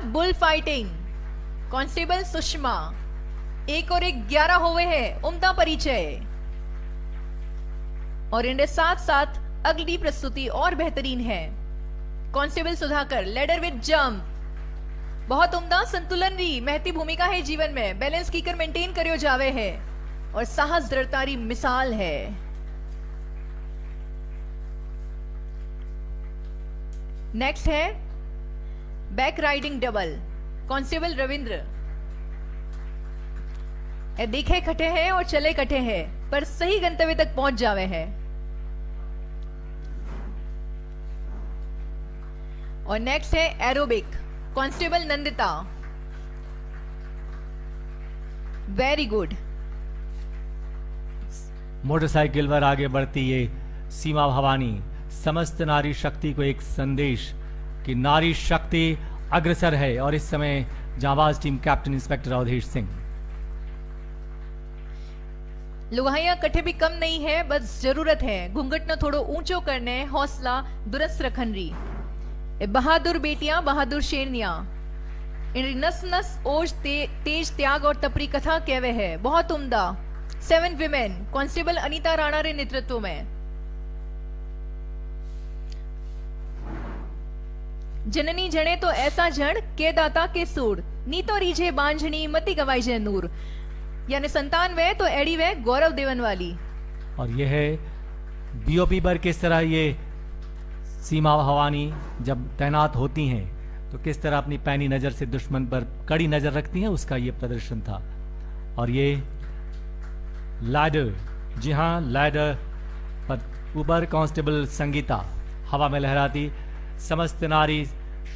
Bull fighting constable Sushma 1 और 1 11 हुए हैं, उम्दा परिचय। और इनके साथ साथ अगली प्रस्तुति और बेहतरीन है। Constable Sudhakar ladder with jump, बहुत उम्दा संतुलन री महती भूमिका है जीवन में, बैलेंस कीकर मेंटेन करियो जावे है और साहस दृढ़तारी मिसाल है। नेक्स्ट है back riding double constable Ravindra. देखे कटे हैं और चले कटे हैं पर सही गंतव्य तक पहुंच जावे हैं। और नेक्स्ट है aerobic constable Nandita, very good. Motorcycle पर आगे बढ़ती ये सीमा भवानी समस्त नारी शक्ति को एक संदेश कि नारी शक्ति अग्रसर है। और इस समय जांबाज team captain inspector Awadhesh Singh. लुगाइयां कठे भी कम नहीं है, बस जरूरत है घूंघट न थोड़ो ऊंचो करने, हौसला दुरुस्त रखन री। बहादुर बेटियां बहादुर शेरनियां, इन नस नस ओज तेज त्याग और तपरी कथा कहवे है, बहुत उम्दा। 7 विमेन कांस्टेबल अनीता राणा रे नेतृत्व में। जननी जने तो ऐसा जन के दाता के सूर, नी तो रीझे बांझनी मती गवाई जय नूर, यानी संतान वे तो एड़ी वे गौरव देवन वाली। और यह है बीओपी पर किस तरह ये सीमा भवानी जब तैनात होती हैं तो किस तरह अपनी पैनी नजर से दुश्मन पर कड़ी नजर रखती हैं, उसका ये प्रदर्शन था। और ये लैडर, जी हाँ लैडर पर ऊपर कांस्टेबल संगीता हवा में लहराती समस्त नारी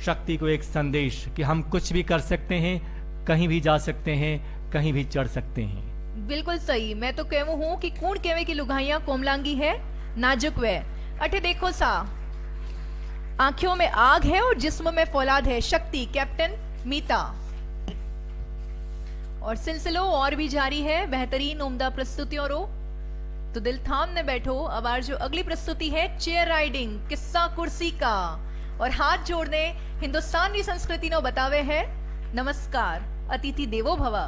शक्ति को एक संदेश कि हम कुछ भी कर सकते हैं, कहीं भी जा सकते हैं, कहीं भी चढ़ सकते हैं। बिल्कुल सही। मैं तो कहूं हूं कि कूण केवे की लुगाइयां कोमलांगी है, नाजुक वे। अठे देखो सा, आंखों में आग है और जिस्म में फौलाद है, शक्ति कैप्टन मीता। और सिलसिलो और भी जारी है बेहतरीन उम्दा प्रस्तुतियों रो, तो दिल थाम ने बैठो। अब आज जो अगली प्रस्तुति है चेयर राइडिंग किस्सा कुर्सी का, और हाथ जोड़ने हिंदुस्तान की संस्कृति नो बतावे है नमस्कार अतिथि देवो भवा।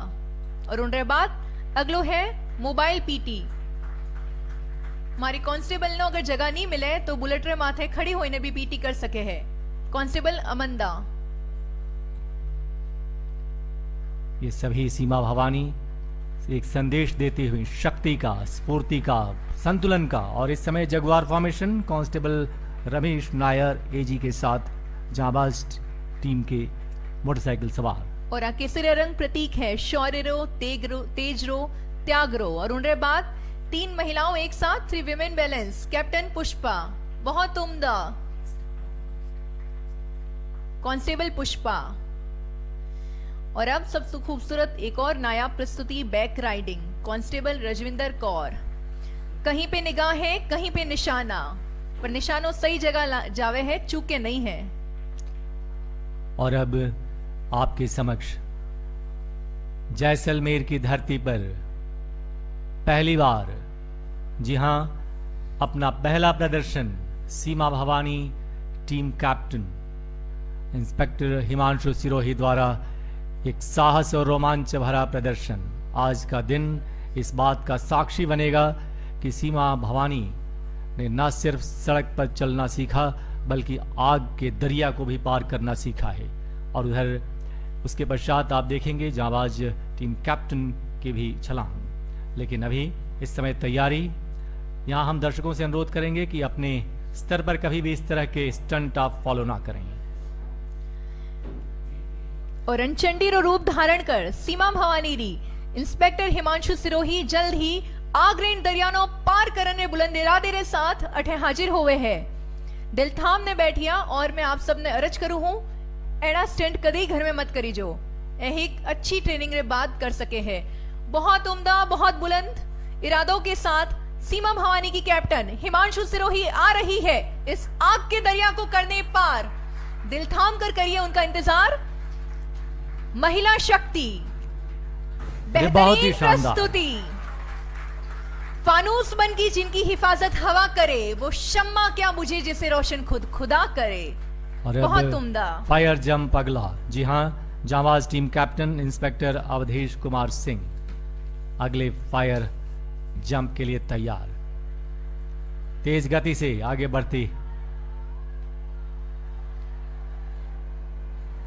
और उनके बाद अगलो है मोबाइल पीटी। हमारी कांस्टेबल नो अगर जगह नहीं मिले तो बुलेट रे माथे खड़ी होने भी पीटी कर सके है कांस्टेबल अमंदा। ये सभी सीमा भवानी एक संदेश देती हुई शक्ति का, स्फूर्ति का, संतुलन का। और इस समय jaguar formation constable Ramesh Nair एजी के साथ जांबाज टीम के मोटरसाइकिल सवार। और केसरिया रंग प्रतीक है शौर्य रो, तेज रो, त्याग रो। और उनके बाद 3 महिलाओं एक साथ 3 विमेन बैलेंस कैप्टन पुष्पा, बहुत उम्दा कांस्टेबल पुष्पा। और अब सबसे खूबसूरत एक और नायाब प्रस्तुति back riding constable Rajvinder Kaur. कहीं पे निगाहें कहीं पे निशाना, पर निशानों सही जगह जावे है, चूके नहीं है। और अब आपके समक्ष जैसलमेर की धरती पर पहली बार, जी हां, अपना पहला प्रदर्शन Seema Bhawani team captain inspector Himanshu Sirohi द्वारा एक साहस और रोमांच भरा प्रदर्शन। आज का दिन इस बात का साक्षी बनेगा कि सीमा भवानी ने न सिर्फ सड़क पर चलना सीखा बल्कि आग के दरिया को भी पार करना सीखा है। और उधर उसके पश्चात आप देखेंगे जांबाज टीम कैप्टन के भी छलांग। लेकिन अभी इस समय तैयारी, यहां हम दर्शकों से अनुरोध करेंगे कि अपने स्तर पर कभी भी इस तरह के स्टंट आप फॉलो ना करें। और रणचंडी रो रूप धारण कर सीमा भवानी री इंस्पेक्टर हिमांशु सिरोही जल्द ही आग्रेन दरियानो पार करने बुलंद इरादे रे साथ अठे हाजिर होवे है। दिल थाम ने बैठिया और मैं आप सबने अर्ज करूं हूं, एड़ा स्टंट कदी घर में मत करी जो एक अच्छी ट्रेनिंग रे बाद कर सके है। बहुत उम्दा, बहुत बुलंद इरादों के साथ सीमा भवानी की कैप्टन हिमांशु सिरोही आ रही है इस आग के दरिया को करने पार। दिल थाम कर करिए उनका इंतजार। महिला शक्ति, बेहतरीन प्रस्तुति, फानूस बन की जिनकी हिफाजत हवा करे, वो शम्मा क्या बुझे जिसे रोशन खुद खुदा करे। और बहुत उम्दा। फायर जंप अगला, जी हाँ, जांबाज team captain inspector Awadhesh Kumar Singh अगले फायर जंप के लिए तैयार, तेज गति से आगे बढ़ती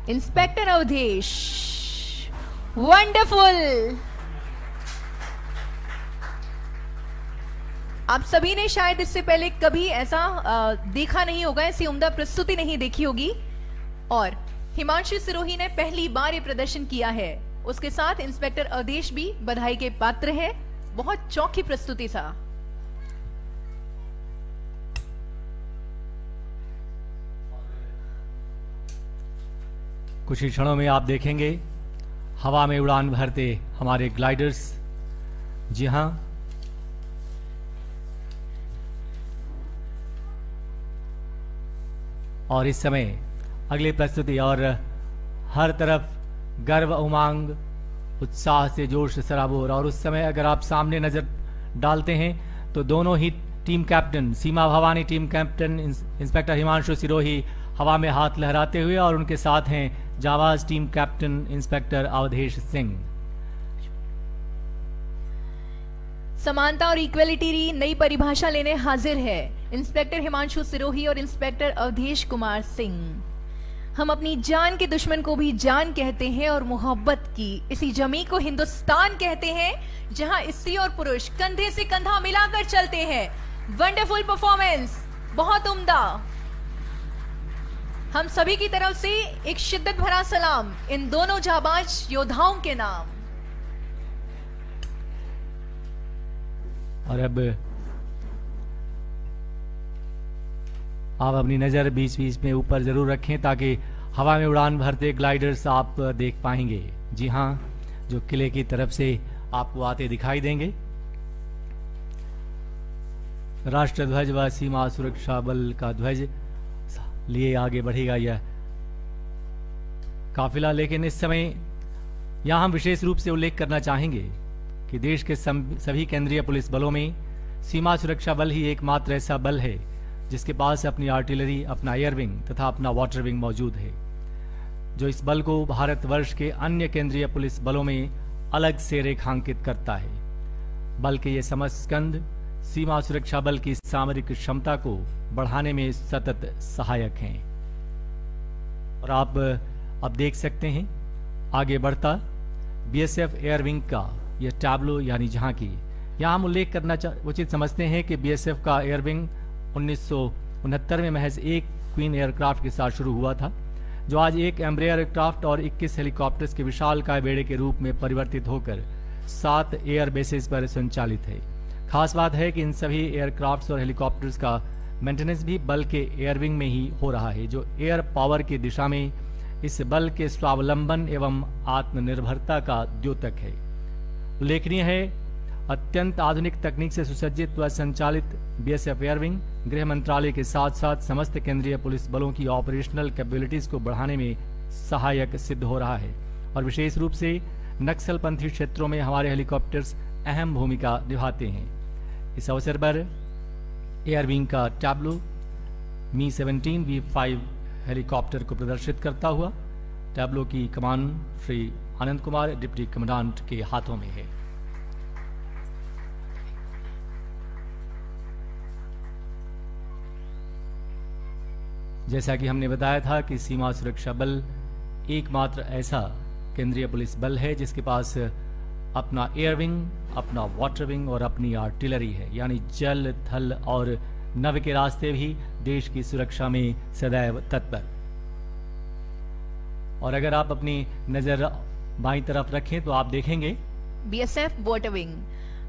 इंस्पेक्टर अवधेश, वंडरफुल। आप सभी ने शायद इससे पहले कभी ऐसा देखा नहीं होगा, ऐसी उम्दा प्रस्तुति नहीं देखी होगी। और हिमांशु सिरोही ने पहली बार ये प्रदर्शन किया है, उसके साथ इंस्पेक्टर अवधेश भी बधाई के पात्र है। बहुत चौखी प्रस्तुति था। कुछ ही क्षणों में आप देखेंगे हवा में उड़ान भरते हमारे ग्लाइडर्स। जी हां, और इस समय अगली प्रस्तुति, और हर तरफ गर्व, उमंग, उत्साह से जोश सराबोर। और उस समय अगर आप सामने नजर डालते हैं तो दोनों ही team captain, Seema Bhawani team captain inspector Himanshu Sirohi हवा में हाथ लहराते हुए, और उनके साथ हैं जांबाज team captain inspector Awadhesh Singh. समानता और इक्वलिटी नई परिभाषा लेने हाजिर है इंस्पेक्टर हिमांशु सिरोही और इंस्पेक्टर अवधेश कुमार सिंह। हम अपनी जान के दुश्मन को भी जान कहते हैं, और मोहब्बत की इसी जमी को हिंदुस्तान कहते हैं, जहां स्त्री और पुरुष कंधे से कंधा मिलाकर चलते हैं। वंडरफुल परफॉर्मेंस, बहुत उम्दा। हम सभी की तरफ से एक शिद्दत भरा सलाम इन दोनों जाबाज योद्धाओं के नाम। और अब आप अपनी नजर बीच बीच में ऊपर जरूर रखें ताकि हवा में उड़ान भरते ग्लाइडर्स आप देख पाएंगे। जी हां, जो किले की तरफ से आपको आते दिखाई देंगे। राष्ट्रध्वज व सीमा सुरक्षा बल का ध्वज लिए आगे बढ़ेगा यह काफिला। लेकिन इस समय यहां हम विशेष रूप से उल्लेख करना चाहेंगे कि देश के सभी केंद्रीय पुलिस बलों में सीमा सुरक्षा बल ही एकमात्र ऐसा बल है जिसके पास अपनी आर्टिलरी, अपना एयर विंग तथा अपना वाटर विंग मौजूद है, जो इस बल को भारतवर्ष के अन्य केंद्रीय पुलिस बलों में अलग से रेखांकित करता है। बल के ये समस्कंद सीमा सुरक्षा बल की सामरिक क्षमता को बढ़ाने में सतत सहायक हैं। और आप अब देख सकते हैं आगे बढ़ता बीएसएफ एयर विंग का यह टैब्लो यानी झांकी। यहां हम उल्लेख करना उचित समझते हैं कि बीएसएफ का एयर विंग 1969 में महज एक क्वीन एयरक्राफ्ट के साथ शुरू हुआ था, जो आज एक एम्ब्रेयर एयरक्राफ्ट और 21 हेलीकॉप्टर्स के विशालकाय बेड़े के रूप में परिवर्तित होकर 7 एयर बेसेस पर संचालित है। खास बात है कि इन सभी एयरक्राफ्ट्स और हेलीकॉप्टर्स का मेंटेनेंस भी बल के एयर विंग में ही हो रहा है, जो एयर पावर की दिशा में इस बल के स्वावलंबन एवं आत्मनिर्भरता का द्योतक है। उल्लेखनीय है, अत्यंत आधुनिक तकनीक से सुसज्जित व संचालित बीएसएफ एयर विंग गृह मंत्रालय के साथ साथ समस्त केंद्रीय पुलिस बलों की ऑपरेशनल कैपेबिलिटीज को बढ़ाने में सहायक सिद्ध हो रहा है, और विशेष रूप से नक्सलपंथी क्षेत्रों में हमारे हेलीकॉप्टर्स अहम भूमिका निभाते हैं। इस अवसर पर एयर विंग का टैब्लो मी-17 V5 हेलीकॉप्टर को प्रदर्शित करता हुआ टैब्लो की कमान श्री आनंद कुमार डिप्टी कमांडेंट के हाथों में है। जैसा कि हमने बताया था कि सीमा सुरक्षा बल एकमात्र ऐसा केंद्रीय पुलिस बल है जिसके पास अपना एयर विंग, अपना वाटर विंग और अपनी आर्टिलरी है, यानी जल, थल और नभ के रास्ते भी देश की सुरक्षा में सदैव तत्पर। और अगर आप अपनी नजर बाईं तरफ रखें तो आप देखेंगे बीएसएफ वाटर विंग।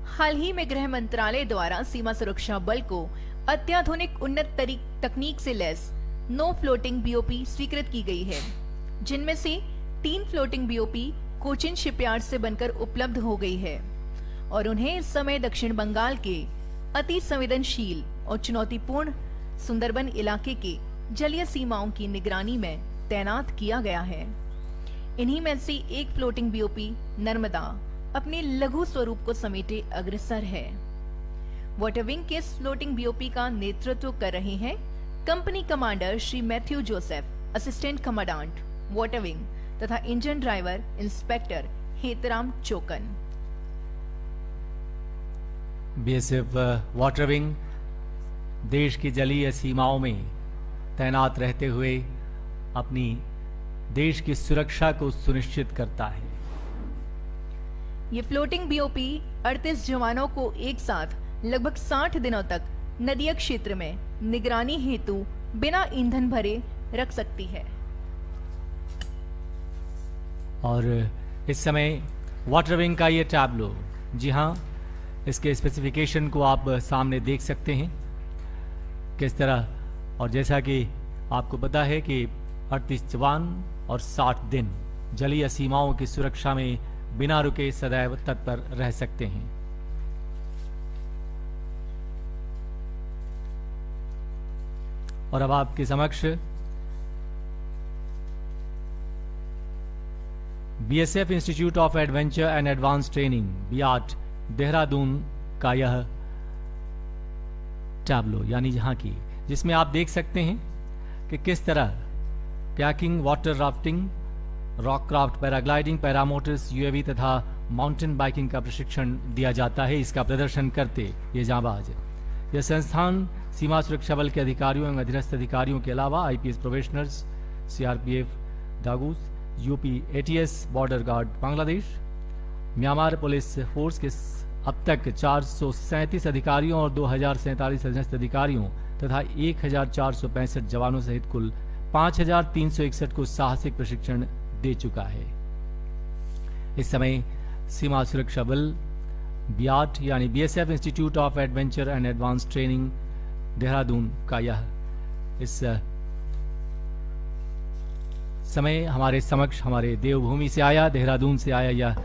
हाल ही में गृह मंत्रालय द्वारा सीमा सुरक्षा बल को अत्याधुनिक उन्नत तकनीक से लैस 9 फ्लोटिंग बीओपी स्वीकृत की गई है, जिनमें से 3 फ्लोटिंग बीओपी कोचिन शिपयार्ड से बनकर उपलब्ध हो गई है, और उन्हें इस समय दक्षिण बंगाल के अति संवेदनशील और चुनौतीपूर्ण सुंदरबन इलाके के जलीय सीमाओं की निगरानी में तैनात किया गया है। इन्हीं में से एक फ्लोटिंग बीओपी नर्मदा अपने लघु स्वरूप को समेटे अग्रसर है। वाटर विंग के इस फ्लोटिंग बीओपी का नेतृत्व कर रहे हैं company commander Shri Mathew Joseph, assistant commandant water wing तथा engine driver inspector Hetram Chokan. BSF water wing देश की जलीय सीमाओं में तैनात रहते हुए अपनी देश की सुरक्षा को सुनिश्चित करता है। ये फ्लोटिंग बीओपी 38 जवानों को एक साथ लगभग 60 दिनों तक नदीय क्षेत्र में निगरानी हेतु बिना ईंधन भरे रख सकती है। और इस समय वाटर विंग का ये टैब्लो, जी हाँ, इसके स्पेसिफिकेशन को आप सामने देख सकते हैं किस तरह। और जैसा कि आपको पता है कि 38 जवान और 60 दिन जलीय सीमाओं की सुरक्षा में बिना रुके सदैव तत्पर रह सकते हैं। और अब आपके समक्ष BSF institute of adventure and advance training BIAT Dehradun का यह टैब्लो, यानी जहां की, जिसमें आप देख सकते हैं कि किस तरह कैकिंग, water rafting, rock craft, paragliding, paramotors, UAV तथा माउंटेन बाइकिंग का प्रशिक्षण दिया जाता है। इसका प्रदर्शन करते ये जांबाज। यह संस्थान सीमा सुरक्षा बल के अधिकारियों एवं अधीनस्थ अधिकारियों के अलावा आईपीएस प्रोबेशनर्स, सीआरपीएफ दागूस, UP ATS, border guard Bangladesh, Myanmar police force के अब तक 437 अधिकारियों और 2047 अधीनस्थ अधिकारियों तथा 1465 जवानों सहित कुल 5361 को साहसिक प्रशिक्षण दे चुका है। इस समय सीमा सुरक्षा बल बियाट यानी BSF institute of adventure and advance training Dehradun का यह इस समय हमारे समक्ष, हमारे देवभूमि से आया, देहरादून से आया यह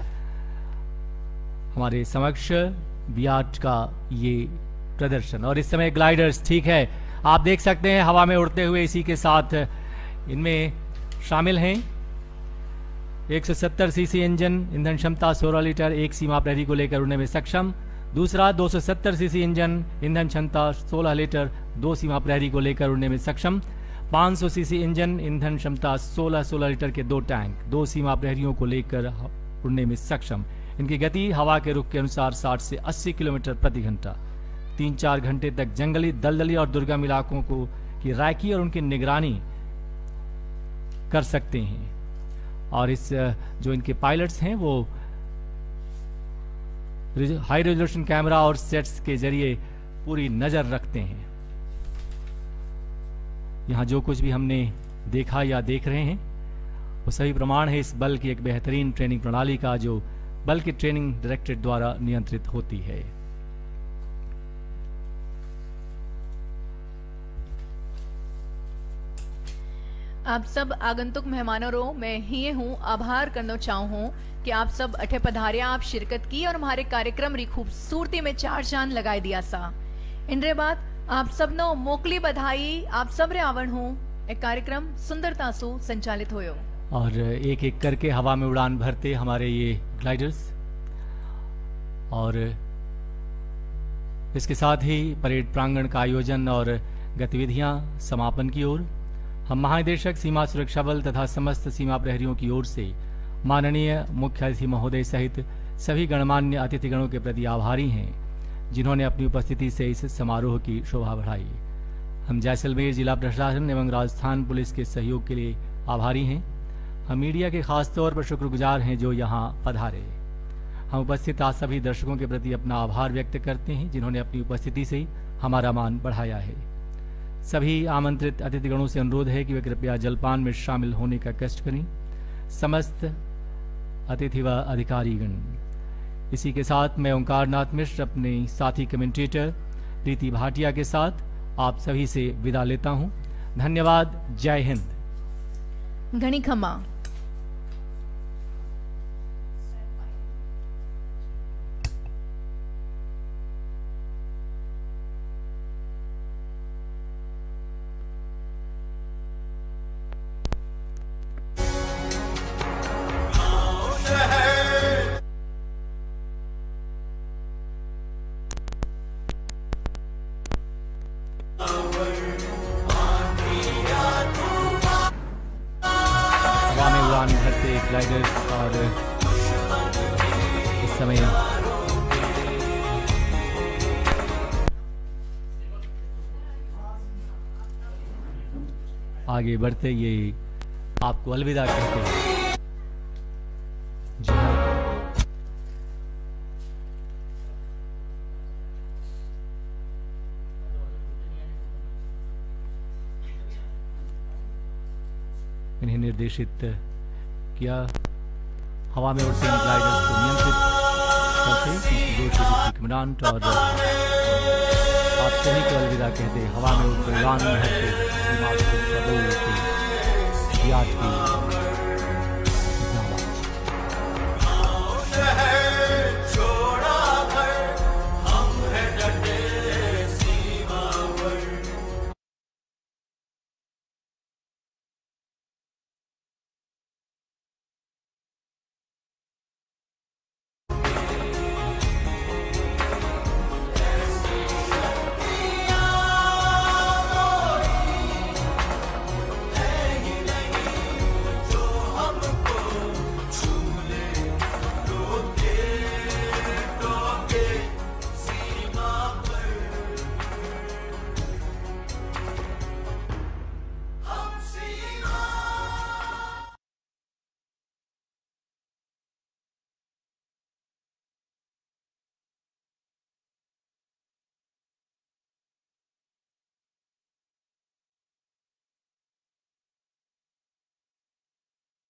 हमारे समक्ष बियाट का ये प्रदर्शन। और इस समय ग्लाइडर्स, ठीक है, आप देख सकते हैं हवा में उड़ते हुए। इसी के साथ इनमें शामिल हैं 170 सीसी इंजन, ईंधन क्षमता 16 लीटर, एक सीमा प्रहरी को लेकर उड़ने में सक्षम। दूसरा 270 सीसी इंजन, ईंधन क्षमता 16 लीटर, 2 सीमा प्रहरी को लेकर उड़ने में सक्षम। 500 सीसी इंजन, ईंधन क्षमता 16 लीटर के 2 टैंक, 2 सीमा प्रहरियों को लेकर उड़ने में सक्षम। इनकी गति हवा के रुख के अनुसार 60 से 80 किलोमीटर प्रति घंटा। 3-4 घंटे तक जंगली, दलदली और दुर्गम इलाकों को की राखी और उनकी निगरानी कर सकते हैं। और इस जो इनके पायलट्स हैं वो हाई रेजोल्यूशन कैमरा और सेट्स के जरिए पूरी नजर रखते हैं। यहां जो कुछ भी हमने देखा या देख रहे हैं वो सभी प्रमाण है इस बल की एक बेहतरीन ट्रेनिंग प्रणाली का, जो बल की ट्रेनिंग डायरेक्टरेट द्वारा नियंत्रित होती है। आप सब आगंतुक मेहमानों मैं ही हूँ आभार करना चाहूँ कि आप सब अठे पधारिया, आप शिरकत की और हमारे कार्यक्रम री खूबसूरती में 4 चांद लगाए दिया सा। इनरे बाद आप सब नो मोकली बधाई, आप सब रे आवण हूँ एक कार्यक्रम सुंदरता सु संचालित होयो। और एक एक करके हवा में उड़ान भरते हमारे ये ग्लाइडर्स। और इसके साथ ही परेड प्रांगण का आयोजन और गतिविधियां समापन की ओर। हम महानिदेशक सीमा सुरक्षा बल तथा समस्त सीमा प्रहरियों की ओर से माननीय मुख्य अतिथि महोदय सहित सभी गणमान्य अतिथिगणों के प्रति आभारी हैं, जिन्होंने अपनी उपस्थिति से इस समारोह की शोभा बढ़ाई। हम जैसलमेर जिला प्रशासन एवं राजस्थान पुलिस के सहयोग के लिए आभारी हैं। हम मीडिया के खास तौर पर शुक्रगुजार हैं जो यहाँ पधारे। हम उपस्थित आज सभी दर्शकों के प्रति अपना आभार व्यक्त करते हैं, जिन्होंने अपनी उपस्थिति से हमारा मान बढ़ाया है। सभी आमंत्रित अतिथिगणों से अनुरोध है कि वे कृपया जलपान में शामिल होने का कष्ट करें। समस्त अतिथि व अधिकारीगण। इसी के साथ मैं ओंकारनाथ मिश्र अपने साथी कमेंटेटर प्रीति भाटिया के साथ आप सभी से विदा लेता हूं। धन्यवाद। जय हिंद। घनी खमा। ग्लाइडर्स और इस समय आगे बढ़ते ये आपको अलविदा कहते हैं। जी हाँ, इन्हें निर्देशित किया हवा में उड़ते ग्लाइडर्स को नियंत्रित करते कमांडेंट और आप सभी को अलविदा कहते हवा में उड़ते उड़ान भरते याद की